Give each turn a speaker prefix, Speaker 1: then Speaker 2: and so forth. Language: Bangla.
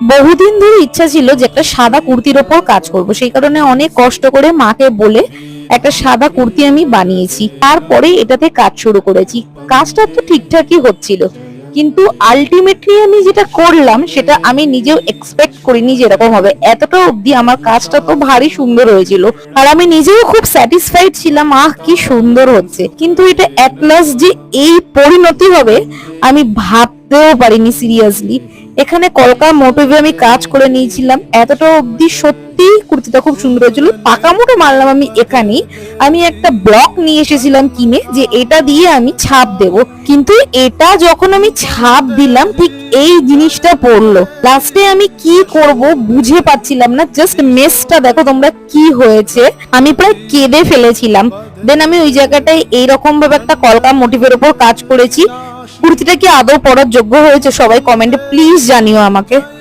Speaker 1: বহুদিন ধরে ইচ্ছা ছিল যে একটা সাদা কুর্তির ওপর কাজ করব, সেই কারণে অনেক কষ্ট করে মাকে বলে একটা সাদা কুর্তি আমি বানিয়েছি। তারপরে এটাতে কাজ শুরু করেছি। কাজটা তো ঠিকঠাকই হচ্ছিল, কিন্তু আলটিমেটলি আমি যেটা করলাম সেটা আমি নিজেও এক্সপেক্ট করিনি যে এরকম হবে। এতটা অবধি আমার কাজটা তো ভারী সুন্দর হয়েছিল, আর আমি নিজেও খুব স্যাটিসফাইড ছিলাম, আহ কি সুন্দর হচ্ছে। কিন্তু এটা অ্যাট লাস্ট যে এই পরিণতি হবে আমি ভাবতেও পারিনি সিরিয়াসলি। এখানে কলকা মোটিভে আমি কাজ করে নিয়েছিলাম, এতটা অবধি সত্যি কুর্তিটা খুব সুন্দর হয়েছিল। পাকা মোটো মারলাম আমি এখানেই। আমি একটা ব্লক নিয়ে এসেছিলাম কিনে, যে এটা দিয়ে আমি ছাপ দেব, কিন্তু এটা যখন আমি ছাপ দিলাম ঠিক এই জিনিসটা পড়লো। লাস্টে আমি কি করব বুঝে পাচ্ছিলাম না। জাস্ট মেসটা দেখো তোমরা কি হয়েছে, আমি প্রায় কেঁদে ফেলেছিলাম। দেন আমি ওই জায়গাটায় এইরকম ভাবে একটা কলকা মোটিভের উপর কাজ করেছি। কুর্তিটা কি আদৌ পরার যোগ্য হয়েছে? সবাই কমেন্টে প্লিজ জানিও আমাকে।